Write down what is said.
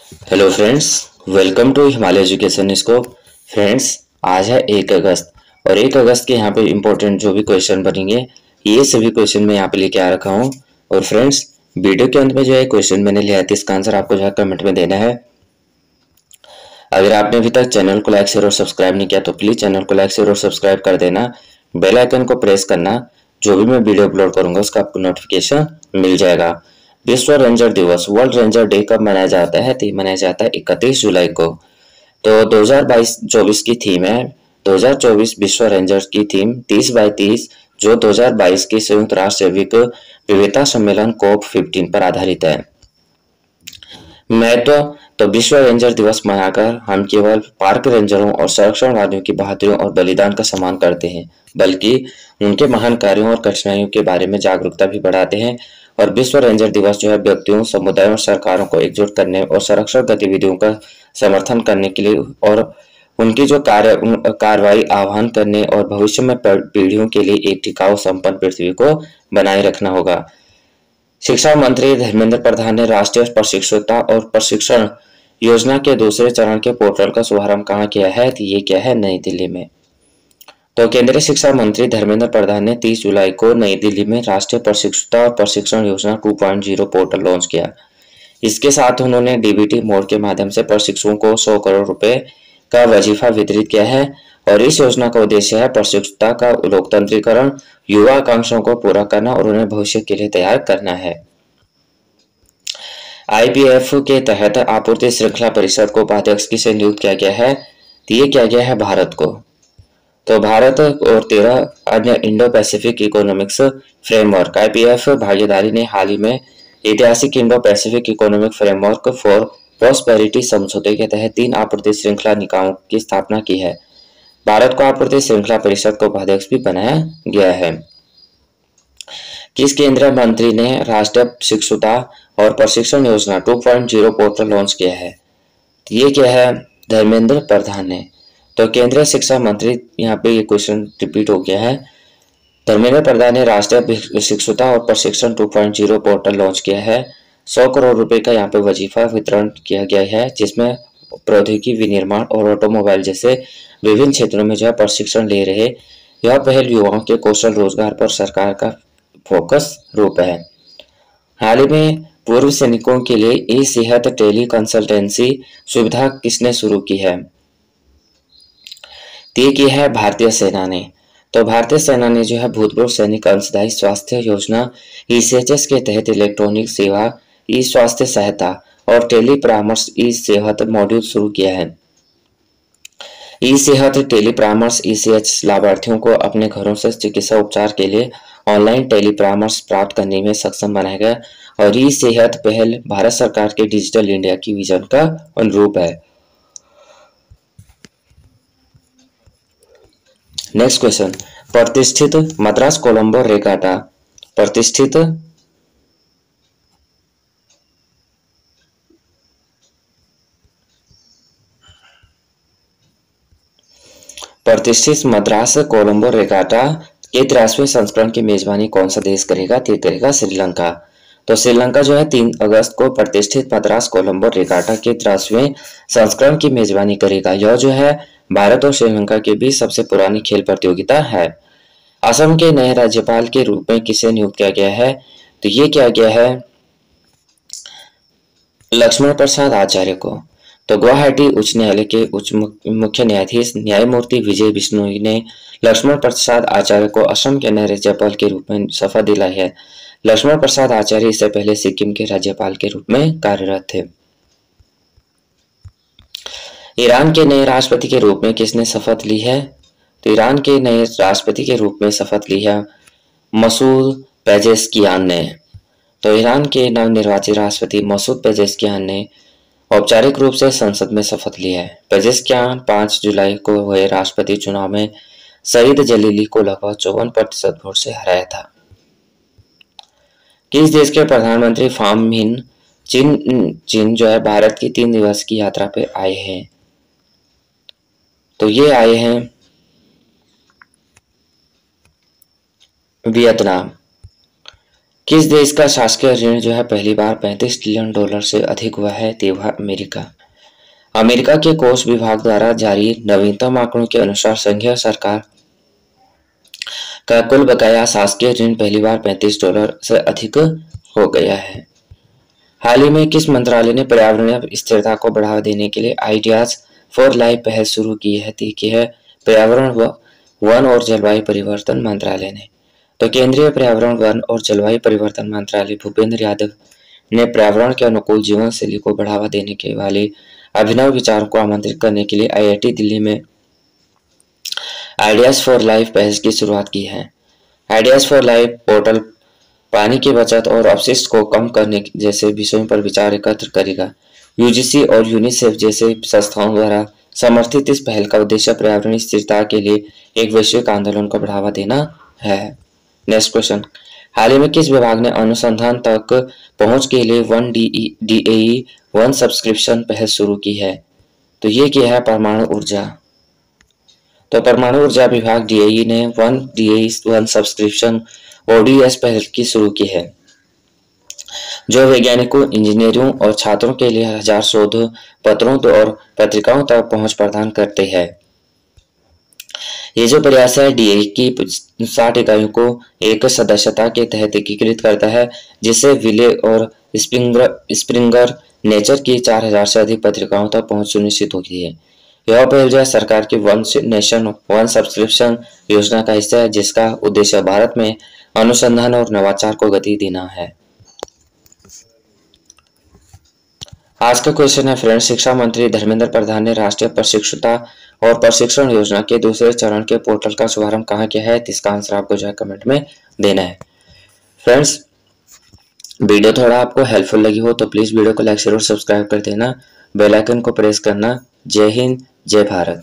Hello friends, welcome to Himalaya education scope. Friends, आज है 1 अगस्त और 1 अगस्त के यहाँ पे इम्पोर्टेंट जो भी क्वेश्चन बनेंगे ये सभी क्वेश्चन मैं यहाँ पे लेके आ रखा हूँ। और फ्रेंड्स, वीडियो के अंत में जो है क्वेश्चन मैंने लिया था इसका आंसर आपको जो है कमेंट में देना है। अगर आपने अभी तक चैनल को लाइक शेयर और सब्सक्राइब नहीं किया तो प्लीज़ चैनल को लाइक शेयर और सब्सक्राइब कर देना। बेल आइकन को प्रेस करना, जो भी मैं वीडियो अपलोड करूंगा उसका आपको नोटिफिकेशन मिल जाएगा। विश्व रेंजर दिवस, वर्ल्ड रेंजर डे कब मनाया जाता है? तो ये मनाया जाता है 31 जुलाई को। तो 2022-24 की थीम है 2024 विश्व रेंजर की थीम 30 बाई 30, जो 2022 के संयुक्त राष्ट्र जैविक विविधता सम्मेलन कोप 15 पर आधारित है। महत्व, तो विश्व रेंजर दिवस मनाकर हम केवल पार्क रेंजरों और संरक्षणवादियों की बहादुरी और बलिदान का सम्मान करते हैं, बल्कि उनके महान कार्यों और कठिनाइयों के बारे में जागरूकता भी बढ़ाते हैं। और विश्व रेंजर दिवस जो है व्यक्तियों, समुदायों और सरकारों को एकजुट करने और संरक्षण गतिविधियों का समर्थन करने के लिए और उनकी जो कार्रवाई आह्वान करने और भविष्य में पीढ़ियों के लिए एक टिकाऊ संपन्न पृथ्वी को बनाए रखना होगा। शिक्षा मंत्री धर्मेंद्र प्रधान ने राष्ट्रीय प्रशिक्षुता और प्रशिक्षण योजना के दूसरे चरण के पोर्टल का शुभारंभ कहाँ किया है? तो ये क्या है? नई दिल्ली में। तो केंद्रीय शिक्षा मंत्री धर्मेंद्र प्रधान ने 30 जुलाई को नई दिल्ली में राष्ट्रीय प्रशिक्षुता और प्रशिक्षण योजना 2.0 पोर्टल लॉन्च किया। इसके साथ उन्होंने डीबीटी मोड के माध्यम से प्रशिक्षुओं को 100 करोड़ रुपए का वजीफा वितरित किया है। और इस योजना का उद्देश्य है प्रशिक्षुता का लोकतंत्रीकरण, युवा आकांक्षाओं को पूरा करना और उन्हें भविष्य के लिए तैयार करना है। आईपीएफ के तहत आपूर्ति श्रृंखला परिषद को उपाध्यक्ष किसे नियुक्त किया गया है? तो ये किया गया है भारत को। तो भारत और 13 अन्य Indo Pacific economics framework IPF भागीदारी ने हाल ही में ऐतिहासिक Indo Pacific economic framework for prosperity समझौते के तहत 3 आपूर्ति श्रृंखला निकायों की स्थापना की है। भारत को आपूर्ति श्रृंखला परिषद का उपाध्यक्ष भी बनाया गया है। किस केंद्रीय मंत्री ने राष्ट्रीय शिक्षुता और प्रशिक्षण योजना 2.0 पोर्टल लॉन्च किया है? ये क्या है? धर्मेंद्र प्रधान ने। तो केंद्रीय शिक्षा मंत्री, यहाँ पे ये क्वेश्चन रिपीट हो गया है। धर्मेंद्र प्रधान ने राष्ट्रीय शिक्षुता और प्रशिक्षण 2.0 पोर्टल लॉन्च किया है। 100 करोड़ रुपए का यहाँ पे वजीफा वितरण किया गया है, जिसमें प्रौद्योगिकी विनिर्माण और ऑटोमोबाइल जैसे विभिन्न क्षेत्रों में जो है प्रशिक्षण ले रहे यह पहल युवाओं के कौशल रोजगार पर सरकार का फोकस रूप है। हाल ही में पूर्व सैनिकों के लिए ई सेहत टेली कंसल्टेंसी सुविधा किसने शुरू की है? ये की है भारतीय सेना ने। तो भारतीय सेना ने जो है भूतपूर्व सैनिक अंशदायी स्वास्थ्य योजना ईसीएचएस के तहत इलेक्ट्रॉनिक सेवा, ई स्वास्थ्य सहायता और टेली परामर्श ई सेहत मॉड्यूल शुरू किया है। ई सेहत टेली परामर्श ईसीएच लाभार्थियों को अपने घरों से चिकित्सा उपचार के लिए ऑनलाइन टेली परामर्श प्राप्त करने में सक्षम बनाएगा। और ई सेहत पहल भारत सरकार के डिजिटल इंडिया की विजन का अनुरूप है। नेक्स्ट क्वेश्चन, प्रतिष्ठित मद्रास कोलंबो रेगाटा प्रतिष्ठित मद्रास कोलंबो रेगाटा के 83वें संस्करण की मेजबानी कौन सा देश करेगा? तो करेगा श्रीलंका। तो श्रीलंका जो है 3 अगस्त को प्रतिष्ठित मद्रास कोलंबो रेगाटा के 83वें संस्करण की मेजबानी करेगा। यह जो है भारत और श्रीलंका के बीच सबसे पुरानी खेल प्रतियोगिता है। असम के नए राज्यपाल के रूप में किसे नियुक्त किया गया है? तो ये किया गया है लक्ष्मण प्रसाद आचार्य को। तो गुवाहाटी उच्च न्यायालय के मुख्य न्यायाधीश न्यायमूर्ति विजय बिश्नोई ने लक्ष्मण प्रसाद आचार्य को असम के नए राज्यपाल के रूप में शपथ दिलाई है। लक्ष्मण प्रसाद आचार्य इससे पहले सिक्किम के राज्यपाल के रूप में कार्यरत थे। ईरान के नए राष्ट्रपति के रूप में किसने शपथ ली है? तो ईरान के नए राष्ट्रपति के रूप में शपथ ली है मसूद पेजेश्कियान ने। तो ईरान के नवनिर्वाचित राष्ट्रपति मसूद पेजेश्कियान ने औपचारिक रूप से संसद में शपथ ली है। पेजेश्कियान 5 जुलाई को हुए राष्ट्रपति चुनाव में सईद जलीली को लगभग 54% वोट से हराया था। किस देश के प्रधानमंत्री फार्म मिन चीन जो है भारत की 3 दिवस की यात्रा पे आए हैं? तो ये आए हैं वियतनाम। किस देश का शासकीय ऋण जो है पहली बार 35 ट्रिलियन डॉलर से अधिक हुआ है? तो वह अमेरिका। अमेरिका के कोष विभाग द्वारा जारी नवीनतम आंकड़ों के अनुसार संघीय सरकार का कुल बकाया शासकीय ऋण पहली बार 35 डॉलर से अधिक हो गया है। हाल ही में किस मंत्रालय ने पर्यावरणीय स्थिरता को बढ़ावा देने के लिए आइडियाज फॉर लाइफ पहल शुरू की है? की है पर्यावरण वन और जलवायु परिवर्तन मंत्रालय ने। तो केंद्रीय पर्यावरण वन और जलवायु परिवर्तन मंत्रालय भूपेंद्र यादव ने पर्यावरण के अनुकूल जीवन शैली को बढ़ावा देने के वाले अभिनव विचारों को आमंत्रित करने के लिए IIT दिल्ली में आइडियाज फॉर लाइफ पहल की शुरुआत की है। आइडियाज फॉर लाइफ पोर्टल पानी की बचत और अपशिष्ट को कम करने जैसे विषयों पर विचार एकत्र करेगा। UGC और यूनिसेफ जैसे संस्थाओं द्वारा समर्थित इस पहल का उद्देश्य पर्यावरणीय स्थिरता के लिए एक वैश्विक आंदोलन को बढ़ावा देना है। नेक्स्ट क्वेश्चन, हाल ही में किस विभाग ने अनुसंधान तक पहुंच के लिए DAE 1 सब्सक्रिप्शन पहल शुरू की है? तो ये क्या है? परमाणु ऊर्जा। तो परमाणु ऊर्जा विभाग DAE ने DAE 1 सब्सक्रिप्शन ODS पहल की शुरू की है, जो वैज्ञानिकों, इंजीनियरों और छात्रों के लिए 1000 शोध पत्रों और पत्रिकाओं तक पहुंच प्रदान करते हैं। ये जो प्रयास है DAE की 60 इकाइयों को एक सदस्यता के तहत एकीकृत करता है, जिससे विले और स्प्रिंगर नेचर की 4000 से अधिक पत्रिकाओं तक पहुंच सुनिश्चित होती है। यह पहल जो है सरकार की वन नेशन वन सब्सक्रिप्शन योजना का हिस्सा है, जिसका उद्देश्य भारत में अनुसंधान और नवाचार को गति देना है। आज का क्वेश्चन है फ्रेंड्स, शिक्षा मंत्री धर्मेंद्र प्रधान ने राष्ट्रीय प्रशिक्षुता और प्रशिक्षण योजना के दूसरे चरण के पोर्टल का शुभारंभ कहाँ किया है? इसका आंसर आपको जो है कमेंट में देना है। फ्रेंड्स, वीडियो थोड़ा आपको हेल्पफुल लगी हो तो प्लीज वीडियो को लाइक शेयर और सब्सक्राइब कर देना, बेल आइकन को प्रेस करना। जय हिंद, जय भारत।